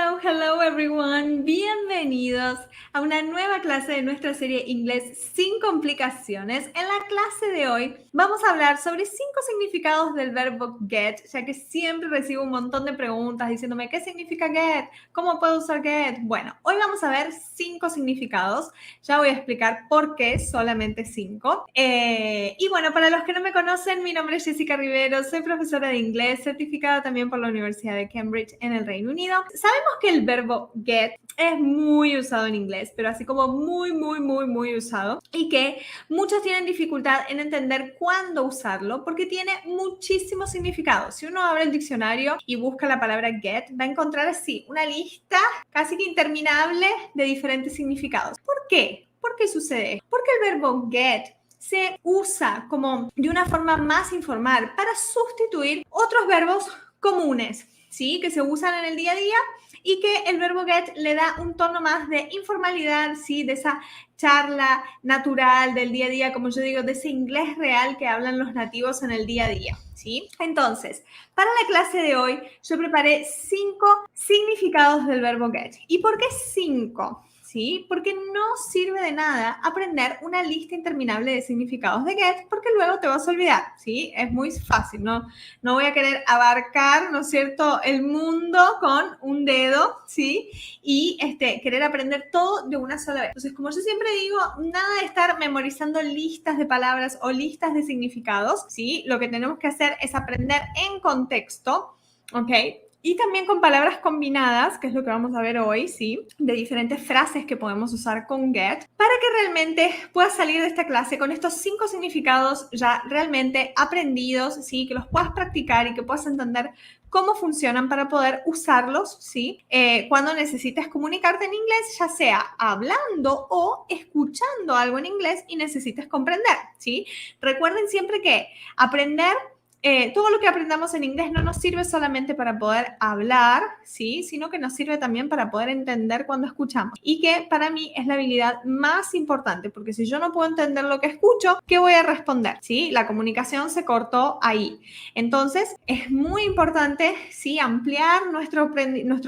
Hello everyone. Bienvenidos a una nueva clase de nuestra serie Inglés sin complicaciones. En la clase de hoy vamos a hablar sobre 5 significados del verbo get, ya que siempre recibo un montón de preguntas diciéndome ¿qué significa get? ¿Cómo puedo usar get? Bueno, hoy vamos a ver 5 significados. Ya voy a explicar por qué solamente 5. Y bueno, para los que no me conocen, mi nombre es Jessica Rivero, soy profesora de inglés, certificada también por la Universidad de Cambridge en el Reino Unido. Sabemos que el verbo get es muy usado en inglés, pero así como muy usado, y que muchos tienen dificultad en entender cuándo usarlo porque tiene muchísimos significados. Si uno abre el diccionario y busca la palabra get, va a encontrar así una lista casi que interminable de diferentes significados. ¿Por qué? ¿Por qué sucede? Porque el verbo get se usa como de una forma más informal para sustituir otros verbos comunes, ¿sí? Que se usan en el día a día y que el verbo get le da un tono más de informalidad, ¿sí? De esa charla natural del día a día, como yo digo, de ese inglés real que hablan los nativos en el día a día, ¿sí? Entonces, para la clase de hoy, yo preparé 5 significados del verbo get. ¿Y por qué 5? ¿Sí? Porque no sirve de nada aprender una lista interminable de significados de get porque luego te vas a olvidar, ¿sí? Es muy fácil, ¿no? No voy a querer abarcar, ¿no es cierto?, el mundo con un dedo, ¿sí? Y querer aprender todo de una sola vez. Entonces, como yo siempre digo, nada de estar memorizando listas de palabras o listas de significados, ¿sí? Lo que tenemos que hacer es aprender en contexto, ¿ok? Y también con palabras combinadas, que es lo que vamos a ver hoy, ¿sí? De diferentes frases que podemos usar con get, para que realmente puedas salir de esta clase con estos 5 significados ya realmente aprendidos, ¿sí? Que los puedas practicar y que puedas entender cómo funcionan para poder usarlos, ¿sí? Cuando necesites comunicarte en inglés, ya sea hablando o escuchando algo en inglés y necesites comprender, ¿sí? Recuerden siempre que aprender todo lo que aprendamos en inglés no nos sirve solamente para poder hablar, ¿sí? Sino que nos sirve también para poder entender cuando escuchamos. Y que para mí es la habilidad más importante, porque si yo no puedo entender lo que escucho, ¿qué voy a responder? ¿Sí? La comunicación se cortó ahí. Entonces, es muy importante, ¿sí? Ampliar nuestro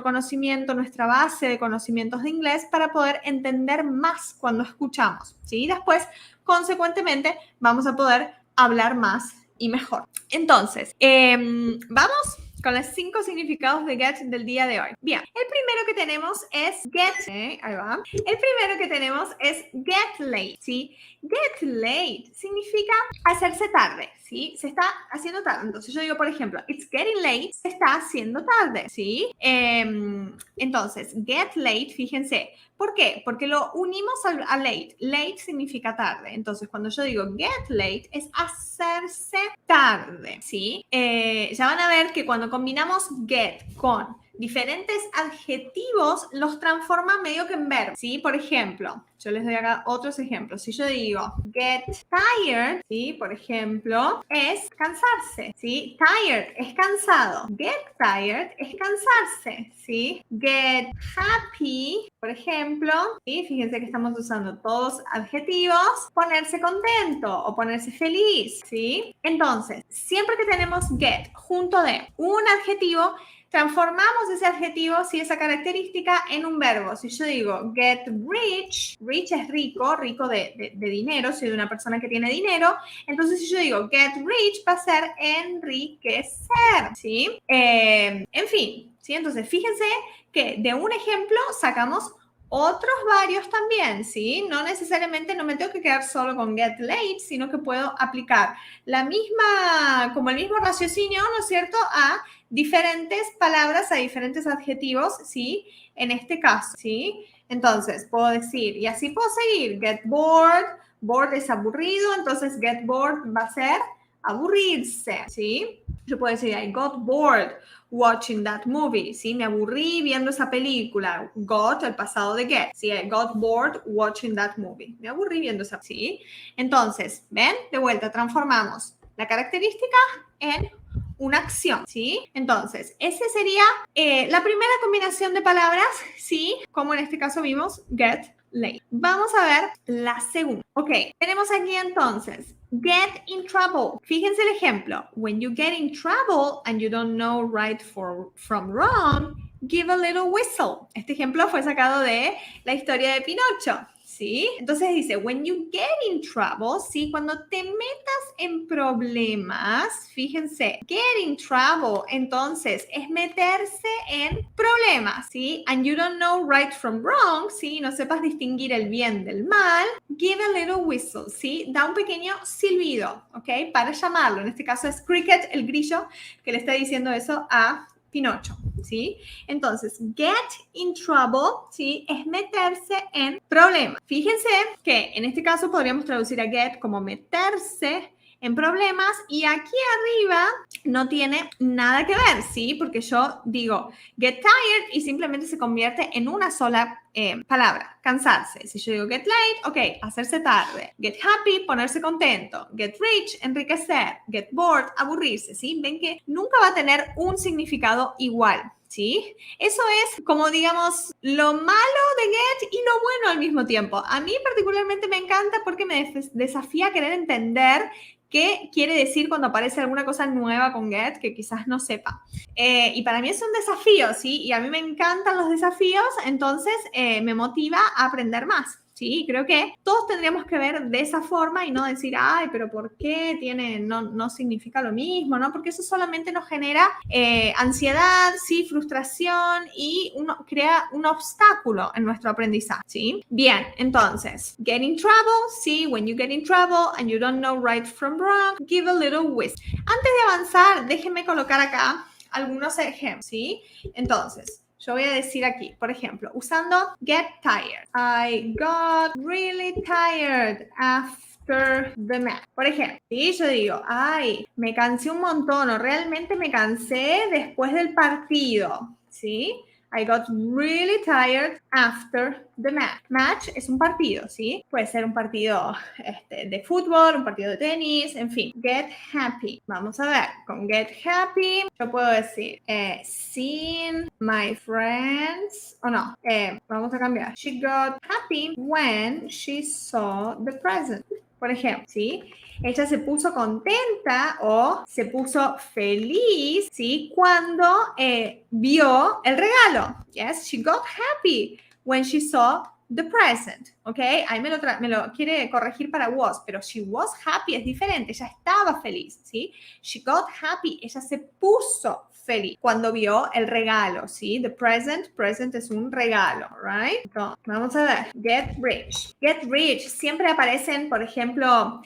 conocimiento, nuestra base de conocimientos de inglés para poder entender más cuando escuchamos, ¿sí? Después, consecuentemente, vamos a poder hablar más y mejor. Entonces, vamos con los 5 significados de get del día de hoy. Bien, el primero que tenemos es get, ahí va. El primero que tenemos es get late, ¿sí? Get late significa hacerse tarde, ¿sí? Se está haciendo tarde. Entonces yo digo, por ejemplo, it's getting late, se está haciendo tarde, ¿sí? Entonces, get late, fíjense, ¿por qué? Porque lo unimos a late. Late significa tarde. Entonces, cuando yo digo get late, es hacerse tarde, ¿sí? Ya van a ver que cuando combinamos get con diferentes adjetivos, los transforma medio que en verbo, ¿sí? Por ejemplo, yo les doy acá otros ejemplos. Si yo digo get tired, ¿sí? Por ejemplo, es cansarse, ¿sí? Tired es cansado. Get tired es cansarse, ¿sí? Get happy, por ejemplo, ¿sí? Fíjense que estamos usando todos adjetivos. Ponerse contento o ponerse feliz, ¿sí? Entonces, siempre que tenemos get junto de un adjetivo, transformamos ese adjetivo, si esa característica, en un verbo. Si yo digo get rich, rich es rico, rico de dinero, soy de una persona que tiene dinero, entonces si yo digo get rich va a ser enriquecer, ¿sí? En fin, ¿sí? Entonces fíjense que de un ejemplo sacamos otros varios también, ¿sí? No necesariamente no me tengo que quedar solo con get late, sino que puedo aplicar la misma, como el mismo raciocinio, ¿no es cierto?, a diferentes palabras, a diferentes adjetivos, ¿sí? En este caso, ¿sí? Entonces, puedo decir, y así puedo seguir, get bored, bored es aburrido, entonces get bored va a ser aburrirse, ¿sí? Yo puedo decir, I got bored watching that movie, ¿sí? Me aburrí viendo esa película. Got, el pasado de get, ¿sí? I got bored watching that movie. Me aburrí viendo esa, ¿sí? Entonces, ¿ven? De vuelta, transformamos la característica en una acción, ¿sí? Entonces, esa sería la primera combinación de palabras, ¿sí? Como en este caso vimos, get late. Vamos a ver la segunda. Ok, tenemos aquí entonces get in trouble. Fíjense el ejemplo. When you get in trouble and you don't know right from wrong, give a little whistle. Este ejemplo fue sacado de la historia de Pinocho, ¿sí? Entonces dice, when you get in trouble, ¿sí? Cuando te metas en problemas, fíjense, get in trouble, entonces, es meterse en problemas, ¿sí? And you don't know right from wrong, ¿sí? No sepas distinguir el bien del mal, give a little whistle, ¿sí? Da un pequeño silbido, ¿ok? Para llamarlo. En este caso es Cricket, el grillo, que le está diciendo eso a Pinocho, ¿sí? Entonces, get in trouble, ¿sí? Es meterse en problemas. Fíjense que en este caso podríamos traducir a get como meterse en problemas y aquí arriba no tiene nada que ver, ¿sí? Porque yo digo get tired y simplemente se convierte en una sola palabra, cansarse. Si yo digo get late, ok, hacerse tarde. Get happy, ponerse contento. Get rich, enriquecer. Get bored, aburrirse, ¿sí? Ven que nunca va a tener un significado igual. ¿Sí? Eso es como digamos lo malo de get y lo bueno al mismo tiempo. A mí particularmente me encanta porque me desafía a querer entender qué quiere decir cuando aparece alguna cosa nueva con get que quizás no sepa. Y para mí es un desafío, ¿sí? Y a mí me encantan los desafíos, entonces me motiva a aprender más. Sí, creo que todos tendríamos que ver de esa forma y no decir, ay, pero ¿por qué no significa lo mismo? ¿No? Porque eso solamente nos genera ansiedad, sí, frustración y crea un obstáculo en nuestro aprendizaje, ¿sí? Bien, entonces, get in trouble, sí, when you get in trouble and you don't know right from wrong, give a little whistle. Antes de avanzar, déjenme colocar acá algunos ejemplos, ¿sí? Entonces, yo voy a decir aquí, por ejemplo, usando get tired. I got really tired after the match. Por ejemplo, si yo digo, ay, me cansé un montón o realmente me cansé después del partido, ¿sí? I got really tired after the match. Match es un partido, ¿sí? Puede ser un partido de fútbol, un partido de tenis, en fin. Get happy. Vamos a ver, con get happy yo puedo decir seeing my friends, o no, vamos a cambiar. She got happy when she saw the present. Por ejemplo, ¿sí? Ella se puso contenta o se puso feliz, ¿sí? Cuando vio el regalo. Yes, she got happy when she saw the present, ¿ok? Ahí me lo quiere corregir para was, pero she was happy es diferente, ella estaba feliz, ¿sí? She got happy, ella se puso feliz cuando vio el regalo, ¿sí? The present es un regalo, right? Entonces, vamos a ver, get rich. Get rich, siempre aparecen, por ejemplo,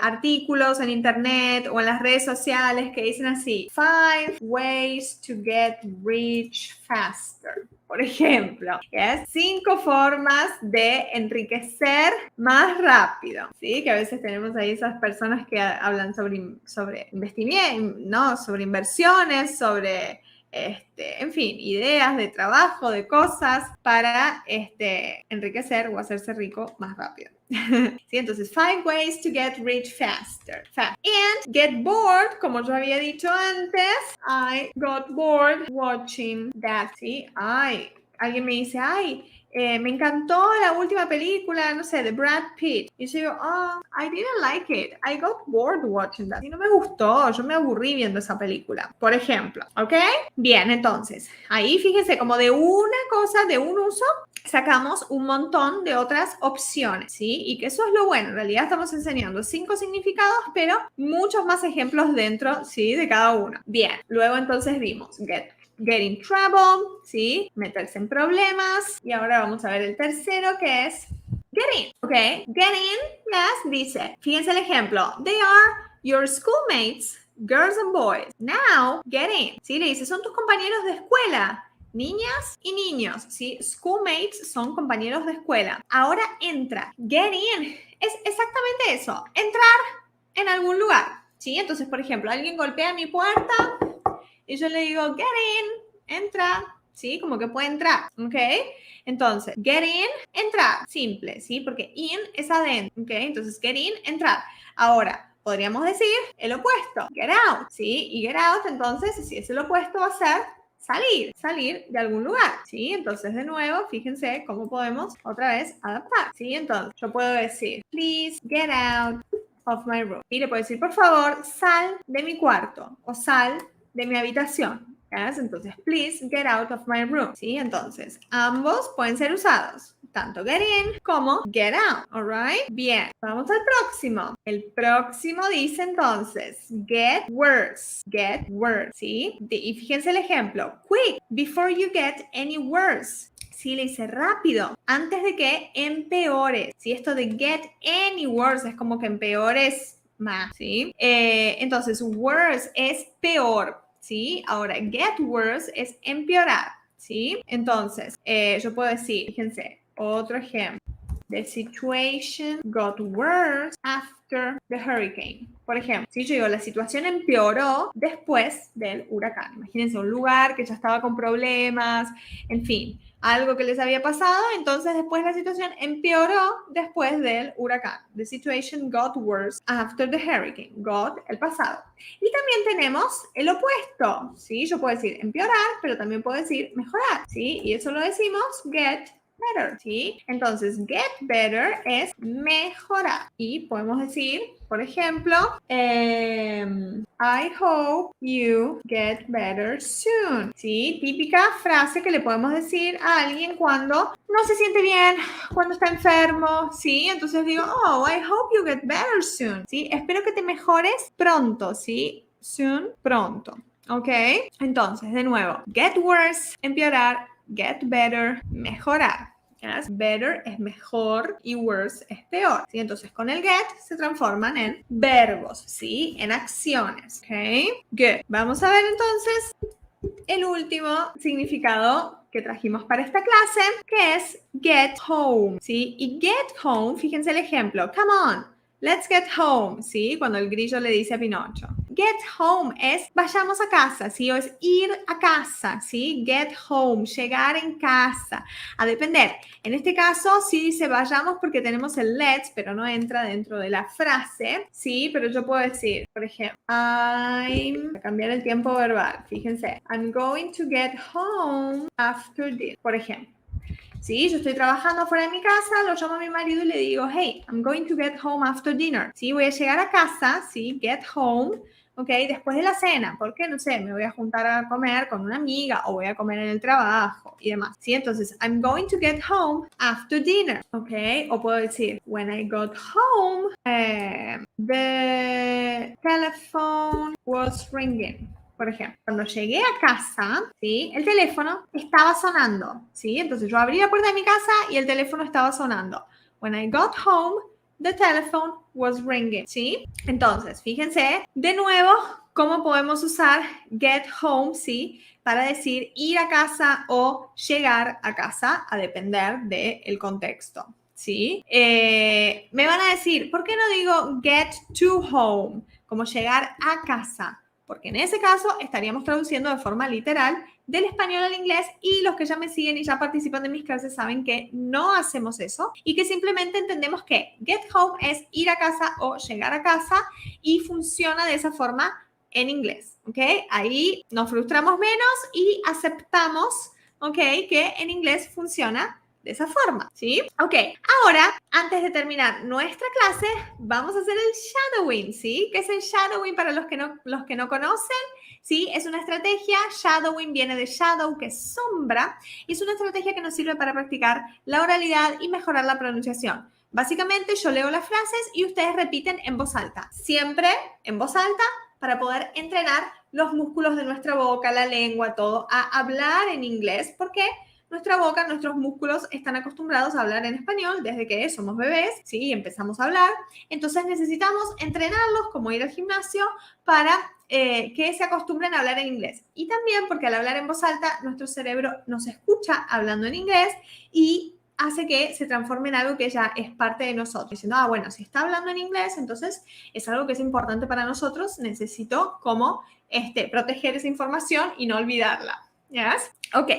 artículos en internet o en las redes sociales que dicen así, 5 ways to get rich faster. Por ejemplo, ¿yes? 5 formas de enriquecer más rápido, ¿sí? Que a veces tenemos ahí esas personas que hablan sobre investimiento, ¿no? Sobre inversiones, sobre, en fin, ideas de trabajo, de cosas para enriquecer o hacerse rico más rápido. ¿Sí? Entonces, 5 ways to get rich faster. And get bored, como yo había dicho antes, I got bored watching that. ¿Sí? Ay, alguien me dice, ay, me encantó la última película, no sé, de Brad Pitt. Y yo digo, oh, I didn't like it. I got bored watching that. Y no me gustó, yo me aburrí viendo esa película, por ejemplo. ¿Ok? Bien, entonces, ahí fíjense, como de una cosa, de un uso, sacamos un montón de otras opciones, ¿sí? Y que eso es lo bueno. En realidad estamos enseñando 5 significados, pero muchos más ejemplos dentro, ¿sí? De cada uno. Bien, luego entonces vimos get in trouble, ¿sí? Meterse en problemas. Y ahora vamos a ver el tercero, que es get in, ¿ok? Get in, yes, dice, fíjense el ejemplo. They are your schoolmates, girls and boys. Now, get in, ¿sí? Le dice, son tus compañeros de escuela. Niñas y niños, ¿sí? Schoolmates son compañeros de escuela. Ahora entra. Get in es exactamente eso. Entrar en algún lugar, ¿sí? Entonces, por ejemplo, alguien golpea mi puerta y yo le digo, get in, entra, ¿sí? Como que puede entrar, ¿ok? Entonces, get in, entrar, simple, ¿sí? Porque in es adentro, ¿ok? Entonces, get in, entrar. Ahora, podríamos decir el opuesto, get out, ¿sí? Y get out, entonces, si es el opuesto, va a ser salir de algún lugar, ¿sí? Entonces, de nuevo, fíjense cómo podemos otra vez adaptar, ¿sí? Entonces, yo puedo decir, please get out of my room. Y le puedo decir, por favor, sal de mi cuarto o sal de mi habitación, ¿Yes? Entonces, please get out of my room. ¿Sí? Entonces, ambos pueden ser usados. Tanto get in como get out. All right? Bien. Vamos al próximo. El próximo dice entonces, get worse. Get worse. ¿Sí? Y fíjense el ejemplo. Quick, before you get any worse. Sí, le dice rápido, antes de que empeores. ¿Sí? Esto de get any worse es como que empeores más. ¿Sí? Entonces, worse es peor. ¿Sí? Ahora, get worse es empeorar, ¿sí? Entonces, yo puedo decir, fíjense, otro ejemplo. The situation got worse after the hurricane. Por ejemplo, si yo digo, la situación empeoró después del huracán. Imagínense un lugar que ya estaba con problemas, en fin, algo que les había pasado, entonces después la situación empeoró después del huracán. The situation got worse after the hurricane. Got, el pasado. Y también tenemos el opuesto, ¿sí? Yo puedo decir empeorar, pero también puedo decir mejorar, ¿sí? Y eso lo decimos get better, ¿sí? Entonces, get better es mejorar. Y podemos decir, por ejemplo, I hope you get better soon, ¿sí? Típica frase que le podemos decir a alguien cuando no se siente bien, cuando está enfermo, ¿sí? Entonces digo, oh, I hope you get better soon, ¿sí? Espero que te mejores pronto, ¿sí? Soon, pronto. ¿Ok? Entonces, de nuevo, get worse, empeorar, get better, mejorar. Yes. Better es mejor y worse es peor. ¿Sí? Entonces, con el get se transforman en verbos, ¿sí? En acciones. ¿Ok? Good. Vamos a ver entonces el último significado que trajimos para esta clase, que es get home, ¿sí? Y get home, fíjense el ejemplo. Come on, let's get home, ¿sí? Cuando el grillo le dice a Pinocho. Get home es vayamos a casa, ¿sí? O es ir a casa, ¿sí? Get home, llegar en casa. A depender. En este caso, sí dice vayamos porque tenemos el let's, pero no entra dentro de la frase, ¿sí? Pero yo puedo decir, por ejemplo, voy a cambiar el tiempo verbal. Fíjense, I'm going to get home after this, por ejemplo. ¿Sí? Yo estoy trabajando fuera de mi casa, lo llamo a mi marido y le digo, hey, I'm going to get home after dinner. ¿Sí? Voy a llegar a casa, ¿sí? Get home, ¿ok? Después de la cena, porque, no sé, me voy a juntar a comer con una amiga o voy a comer en el trabajo y demás, ¿sí? Entonces, I'm going to get home after dinner, ¿ok? O puedo decir, when I got home, the telephone was ringing. Por ejemplo, cuando llegué a casa, ¿sí? El teléfono estaba sonando, ¿sí? Entonces yo abrí la puerta de mi casa y el teléfono estaba sonando. When I got home, the telephone was ringing, ¿sí? Entonces, fíjense de nuevo cómo podemos usar get home, ¿sí? Para decir ir a casa o llegar a casa, a depender del contexto, ¿sí? Me van a decir, ¿por qué no digo get to home? Como llegar a casa. Porque en ese caso estaríamos traduciendo de forma literal del español al inglés y los que ya me siguen y ya participan de mis clases saben que no hacemos eso y que simplemente entendemos que get home es ir a casa o llegar a casa y funciona de esa forma en inglés, ¿ok? Ahí nos frustramos menos y aceptamos, ¿ok? Que en inglés funciona de esa forma, ¿sí? Ok, ahora, antes de terminar nuestra clase, vamos a hacer el shadowing, ¿sí? ¿Qué es el shadowing para los que no conocen? ¿Sí? Es una estrategia, shadowing viene de shadow, que es sombra, y es una estrategia que nos sirve para practicar la oralidad y mejorar la pronunciación. Básicamente, yo leo las frases y ustedes repiten en voz alta, siempre en voz alta, para poder entrenar los músculos de nuestra boca, la lengua, todo, a hablar en inglés, porque nuestra boca, nuestros músculos están acostumbrados a hablar en español desde que somos bebés, ¿sí? Empezamos a hablar. Entonces necesitamos entrenarlos como ir al gimnasio para que se acostumbren a hablar en inglés. Y también porque al hablar en voz alta, nuestro cerebro nos escucha hablando en inglés y hace que se transforme en algo que ya es parte de nosotros. Diciendo, bueno, si está hablando en inglés, entonces es algo que es importante para nosotros. Necesito como proteger esa información y no olvidarla. Yes? Ok,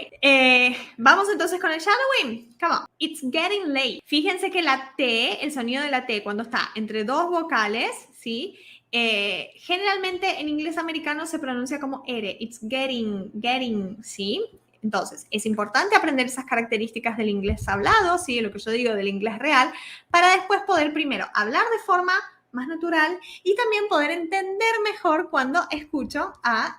vamos entonces con el shadowing. Come on. It's getting late. Fíjense que la T, el sonido de la T cuando está entre dos vocales, ¿sí? Generalmente en inglés americano se pronuncia como R. It's getting, ¿sí? Entonces, es importante aprender esas características del inglés hablado, ¿sí? Lo que yo digo del inglés real, para después poder primero hablar de forma más natural y también poder entender mejor cuando escucho a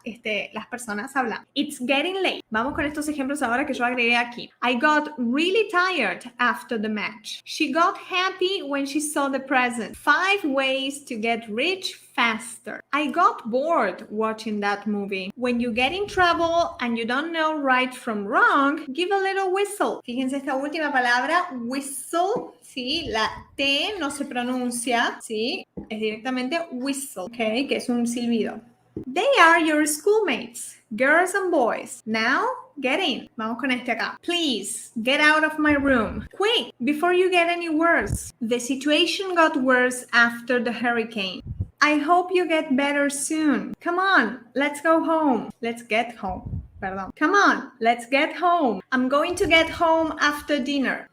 las personas hablar. It's getting late. Vamos con estos ejemplos ahora que yo agregué aquí. I got really tired after the match. She got happy when she saw the present. 5 ways to get rich faster. I got bored watching that movie. When you get in trouble and you don't know right from wrong, give a little whistle. Fíjense esta última palabra, whistle, ¿sí? La T no se pronuncia, ¿sí? Es directamente whistle, ¿ok? Que es un silbido. They are your schoolmates, girls and boys. Now, get in. Vamos con este acá. Please, get out of my room. Quick, before you get any worse. The situation got worse after the hurricane. I hope you get better soon. Come on, let's go home. Let's get home. Perdón. Come on, let's get home. I'm going to get home after dinner.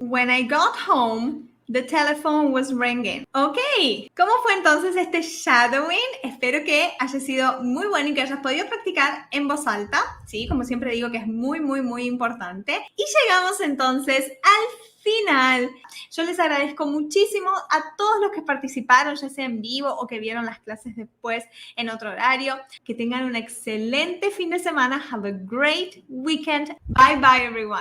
When I got home, the telephone was ringing. Ok, ¿cómo fue entonces este shadowing? Espero que haya sido muy bueno y que hayas podido practicar en voz alta, ¿sí? Como siempre digo que es muy, muy, muy importante. Y llegamos entonces al final. Yo les agradezco muchísimo a todos los que participaron, ya sea en vivo o que vieron las clases después en otro horario. Que tengan un excelente fin de semana. Have a great weekend. Bye, bye, everyone.